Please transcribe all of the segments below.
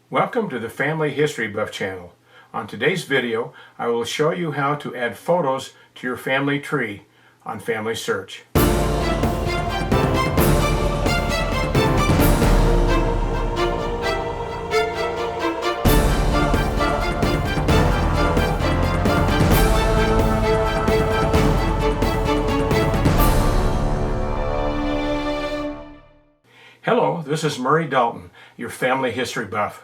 Welcome to the Family History Buff channel. On today's video, I will show you how to add photos to your family tree on FamilySearch. Hello, this is Murray Dalton, your Family History Buff.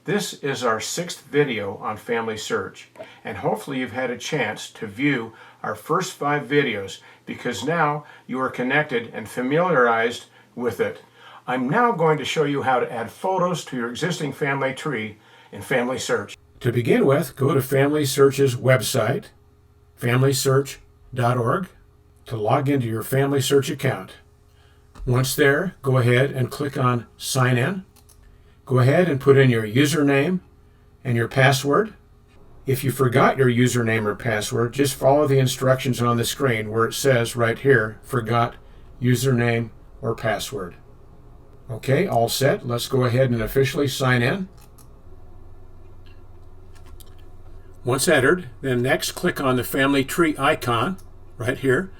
This is our 6th video on FamilySearch, and hopefully you've had a chance to view our first 5 videos because now you are connected and familiarized with it. I'm now going to show you how to add photos to your existing family tree in FamilySearch. To begin with, go to FamilySearch's website, FamilySearch.org, to log into your FamilySearch account. Once there, go ahead and click on Sign In. Go ahead and put in your username and your password. If you forgot your username or password, just follow the instructions on the screen where it says right here, forgot username or password. Okay, all set. Let's go ahead and officially sign in. Once entered, then next click on the family tree icon right here.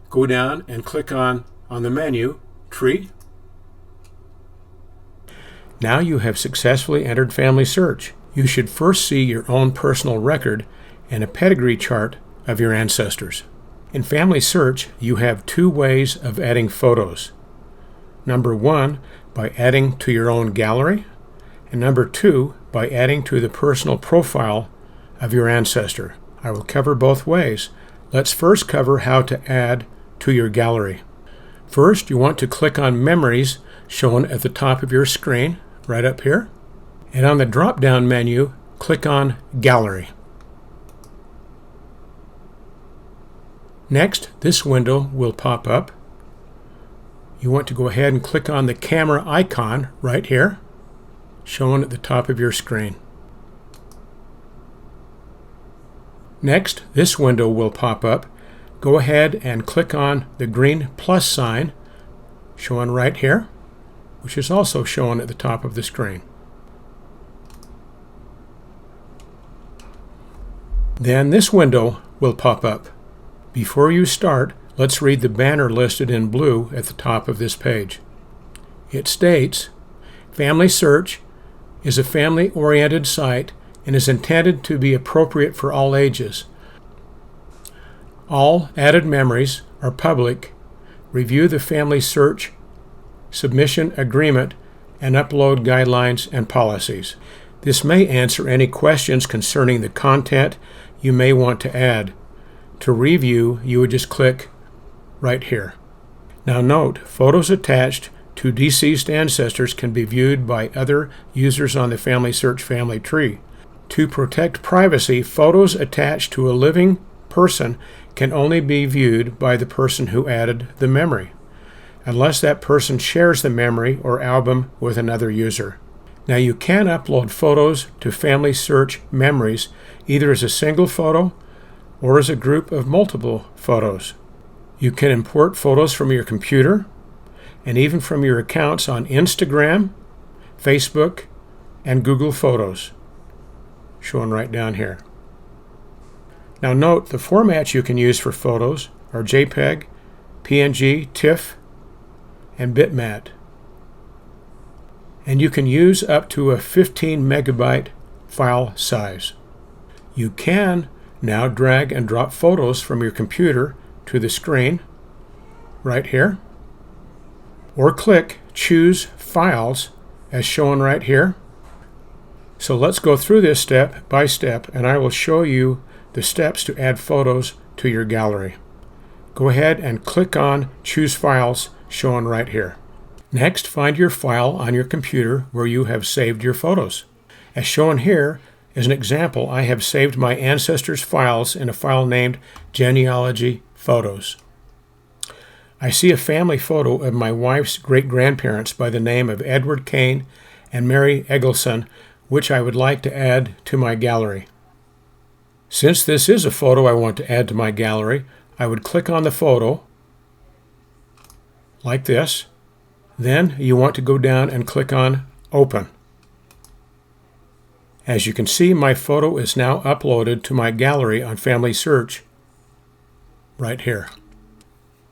Go down and click on the menu, Tree. Now you have successfully entered FamilySearch. You should first see your own personal record and a pedigree chart of your ancestors. In FamilySearch, you have 2 ways of adding photos. Number 1, by adding to your own gallery, and number 2, by adding to the personal profile of your ancestor. I will cover both ways. Let's first cover how to add to your gallery. First, you want to click on Memories shown at the top of your screen, right up here. And on the drop-down menu, click on Gallery. Next, this window will pop up. You want to go ahead and click on the camera icon right here, shown at the top of your screen. Next, this window will pop up. Go ahead and click on the green plus sign, shown right here, which is also shown at the top of the screen. Then this window will pop up. Before you start, let's read the banner listed in blue at the top of this page. It states, FamilySearch is a family-oriented site and is intended to be appropriate for all ages. All added memories are public. Review the FamilySearch submission agreement and upload guidelines and policies. This may answer any questions concerning the content you may want to add. To review, you would just click right here. Now note, photos attached to deceased ancestors can be viewed by other users on the FamilySearch family tree. To protect privacy, photos attached to a living person can only be viewed by the person who added the memory, unless that person shares the memory or album with another user. Now you can upload photos to FamilySearch memories either as a single photo or as a group of multiple photos. You can import photos from your computer and even from your accounts on Instagram, Facebook, and Google Photos, shown right down here. Now note, the formats you can use for photos are JPEG, PNG, TIFF, and bitmap. And you can use up to a 15 megabyte file size. You can now drag and drop photos from your computer to the screen right here, or click Choose Files as shown right here. So let's go through this step by step, and I will show you the steps to add photos to your gallery. Go ahead and click on Choose Files shown right here. Next, find your file on your computer where you have saved your photos. As shown here, as an example, I have saved my ancestors' files in a file named Genealogy Photos. I see a family photo of my wife's great-grandparents by the name of Edward Kane and Mary Eggleston, which I would like to add to my gallery. Since this is a photo I want to add to my gallery, I would click on the photo like this. Then you want to go down and click on Open. As you can see, my photo is now uploaded to my gallery on FamilySearch right here.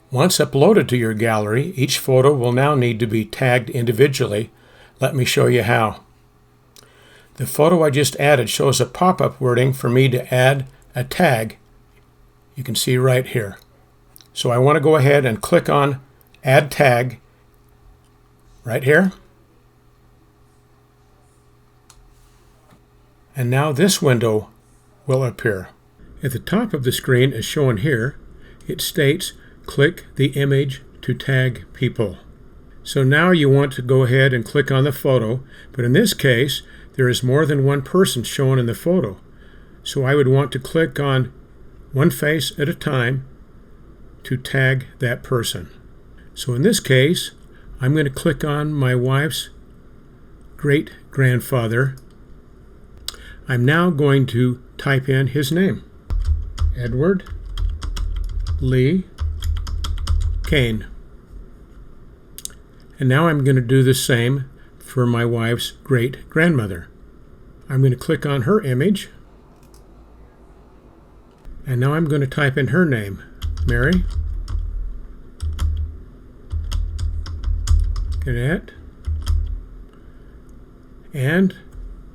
Once uploaded to your gallery, each photo will now need to be tagged individually. Let me show you how. The photo I just added shows a pop-up wording for me to add a tag. You can see right here. So I want to go ahead and click on Add Tag right here. And now this window will appear. At the top of the screen, as shown here, it states, click the image to tag people. So now you want to go ahead and click on the photo, but in this case, there is more than one person shown in the photo. So I would want to click on one face at a time to tag that person. So in this case, I'm going to click on my wife's great-grandfather. I'm now going to type in his name, Edward Lee Kane. And now I'm going to do the same for my wife's great-grandmother. I'm going to click on her image, and now I'm going to type in her name, Mary Gannett, and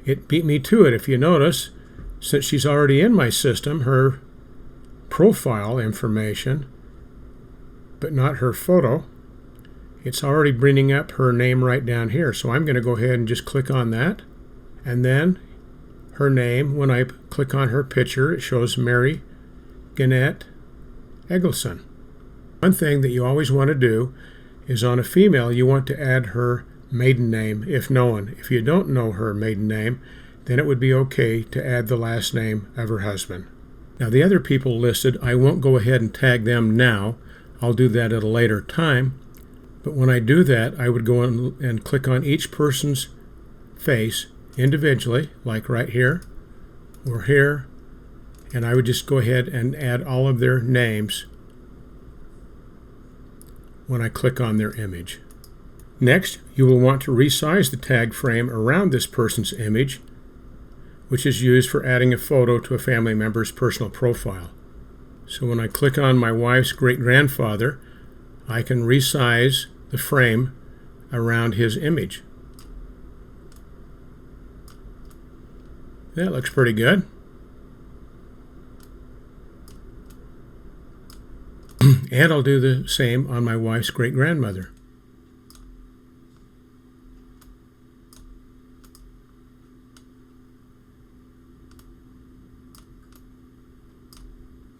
it beat me to it. If you notice, since she's already in my system, her profile information, but not her photo, it's already bringing up her name right down here. So I'm going to go ahead and just click on that. And then her name, when I click on her picture, it shows Mary Gannett Eggleston. One thing that you always want to do is on a female, you want to add her maiden name if known. If you don't know her maiden name, then it would be okay to add the last name of her husband. Now the other people listed, I won't go ahead and tag them now. I'll do that at a later time. But when I do that, I would go and click on each person's face individually, like right here or here, and I would just go ahead and add all of their names when I click on their image. Next, you will want to resize the tag frame around this person's image, which is used for adding a photo to a family member's personal profile. So when I click on my wife's great-grandfather, I can resize the frame around his image. That looks pretty good. And I'll do the same on my wife's great-grandmother.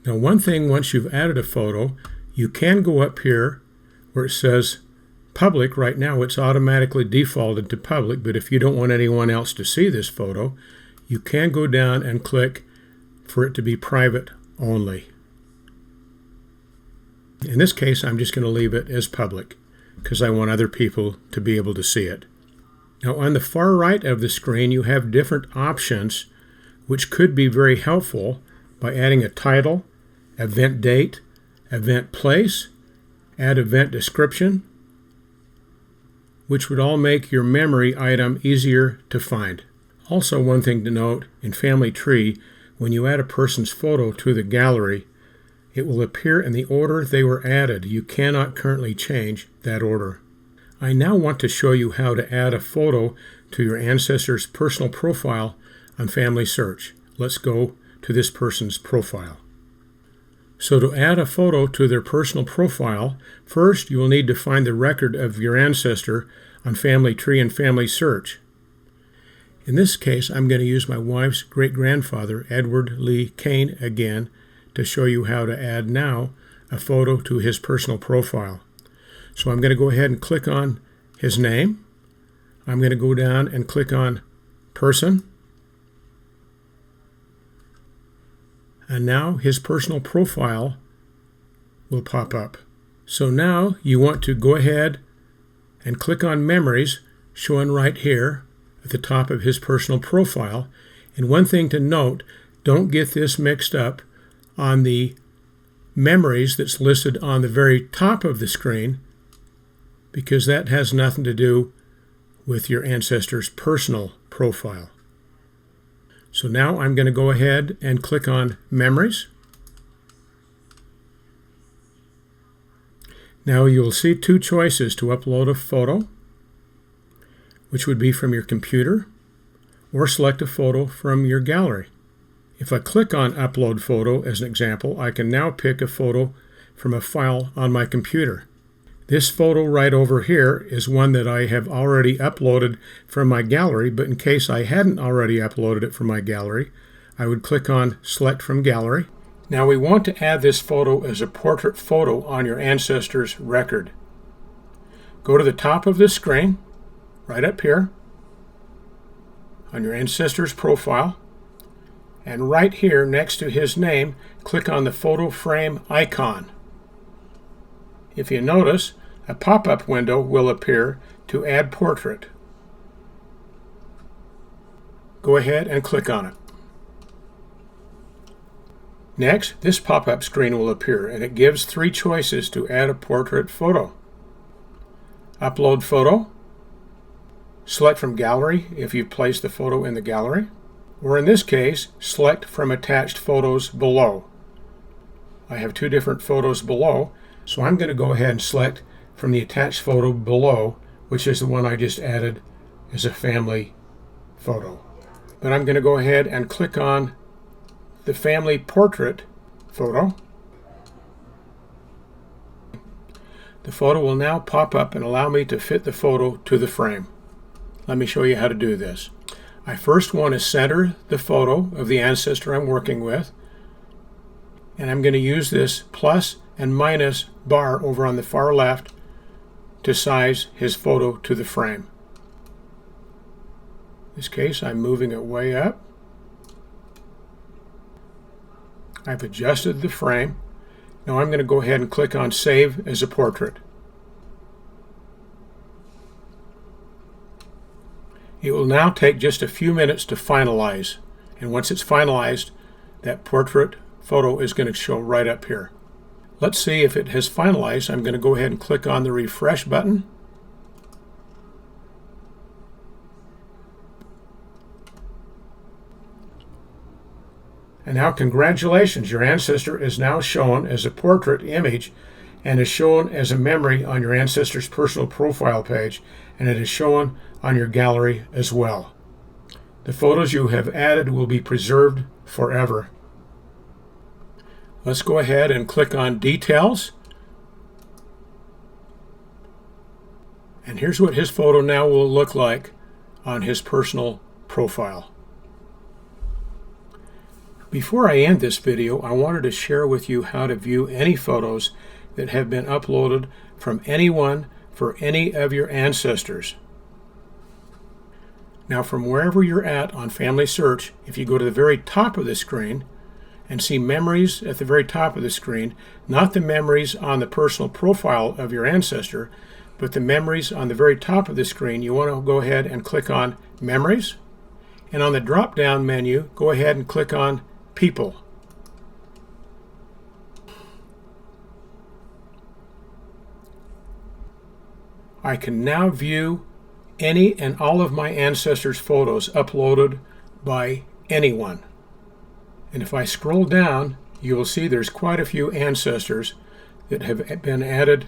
Now one thing, once you've added a photo, you can go up here where it says public. Right now it's automatically defaulted to public, but if you don't want anyone else to see this photo, you can go down and click for it to be private only. In this case, I'm just going to leave it as public because I want other people to be able to see it. Now on the far right of the screen, you have different options which could be very helpful by adding a title, event date, event place, add event description, which would all make your memory item easier to find. Also, one thing to note, in Family Tree, when you add a person's photo to the gallery, it will appear in the order they were added. You cannot currently change that order. I now want to show you how to add a photo to your Ancestor's personal profile on FamilySearch. Let's go to this person's profile. So to add a photo to their personal profile, first you will need to find the record of your ancestor on Family Tree and FamilySearch. In this case, I'm going to use my wife's great-grandfather, Edward Lee Kane, again to show you how to add now a photo to his personal profile. So I'm going to go ahead and click on his name. I'm going to go down and click on person. And now his personal profile will pop up. So now you want to go ahead and click on memories shown right here at the top of his personal profile. And one thing to note, don't get this mixed up on the memories that's listed on the very top of the screen, because that has nothing to do with your ancestor's personal profile. So now I'm going to go ahead and click on Memories. Now you'll see two choices to upload a photo, which would be from your computer, or select a photo from your gallery. If I click on Upload Photo as an example, I can now pick a photo from a file on my computer. This photo right over here is one that I have already uploaded from my gallery, but in case I hadn't already uploaded it from my gallery, I would click on Select from Gallery. Now we want to add this photo as a portrait photo on your Ancestor's record. Go to the top of the screen, right up here, on your Ancestor's profile, and right here next to his name, click on the photo frame icon. If you notice, a pop-up window will appear to add portrait. Go ahead and click on it. Next, this pop-up screen will appear, and it gives three choices to add a portrait photo. Upload photo, select from gallery if you've placed the photo in the gallery, or in this case, select from attached photos below. I have two different photos below, so I'm going to go ahead and select from the attached photo below, which is the one I just added as a family photo. But I'm going to go ahead and click on the family portrait photo. The photo will now pop up and allow me to fit the photo to the frame. Let me show you how to do this. I first want to center the photo of the ancestor I'm working with, and I'm going to use this plus and minus bar over on the far left to size his photo to the frame. In this case, I'm moving it way up. I've adjusted the frame. Now I'm going to go ahead and click on Save as a Portrait. It will now take just a few minutes to finalize, and once it's finalized, that portrait photo is going to show right up here. Let's see if it has finalized. I'm going to go ahead and click on the refresh button. And now congratulations, your ancestor is now shown as a portrait image and is shown as a memory on your ancestor's personal profile page, and it is shown on your gallery as well. The photos you have added will be preserved forever. Let's go ahead and click on Details. And here's what his photo now will look like on his personal profile. Before I end this video, I wanted to share with you how to view any photos that have been uploaded from anyone for any of your ancestors. Now, from wherever you're at on FamilySearch, if you go to the very top of the screen and see Memories at the very top of the screen, not the memories on the personal profile of your ancestor, but the memories on the very top of the screen, you want to go ahead and click on Memories. And on the drop-down menu, go ahead and click on People. I can now view any and all of my ancestors' photos uploaded by anyone. And if I scroll down, you will see there's quite a few ancestors that have been added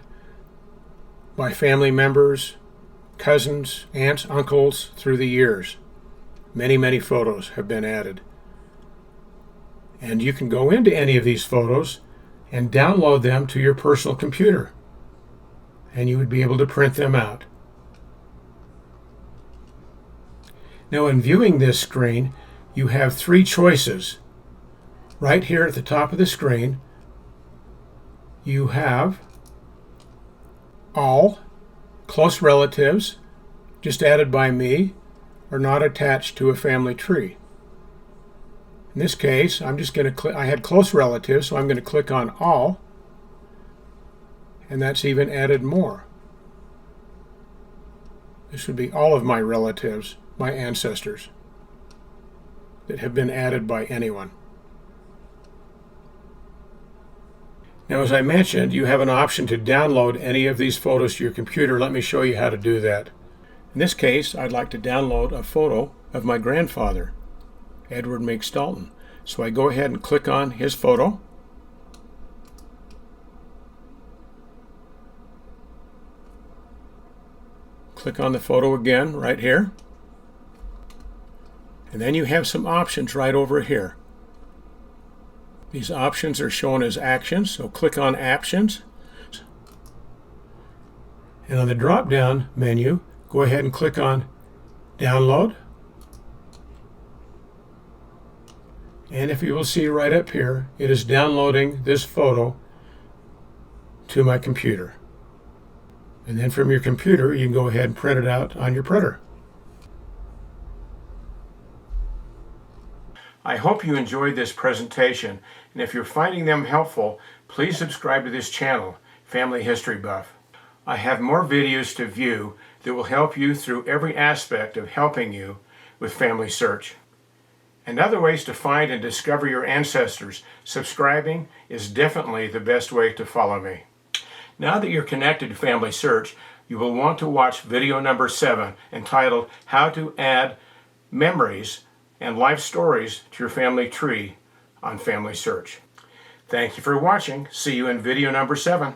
by family members, cousins, aunts, uncles through the years. Many, many photos have been added. And you can go into any of these photos and download them to your personal computer, and you would be able to print them out. Now, in viewing this screen, you have three choices. Right here at the top of the screen, you have All, Close Relatives, just added by me, or not attached to a family tree. In this case, I'm just going to click, I had Close Relatives, so I'm going to click on All, and that's even added more. This would be all of my relatives, my ancestors, that have been added by anyone. Now, as I mentioned, you have an option to download any of these photos to your computer. Let me show you how to do that. In this case, I'd like to download a photo of my grandfather, Edward Meeks Dalton. So I go ahead and click on his photo. Click on the photo again right here. And then you have some options right over here. These options are shown as actions, so click on Actions. And on the drop-down menu, go ahead and click on Download. And if you will see right up here, it is downloading this photo to my computer. And then from your computer, you can go ahead and print it out on your printer. I hope you enjoyed this presentation, and if you're finding them helpful, please subscribe to this channel, Family History Buff. I have more videos to view that will help you through every aspect of helping you with Family Search. And other ways to find and discover your ancestors, subscribing is definitely the best way to follow me. Now that you're connected to Family Search, you will want to watch video number 7, entitled How to Add Memories and Life Stories to Your Family Tree on Family Search. Thank you for watching. See you in video number 7.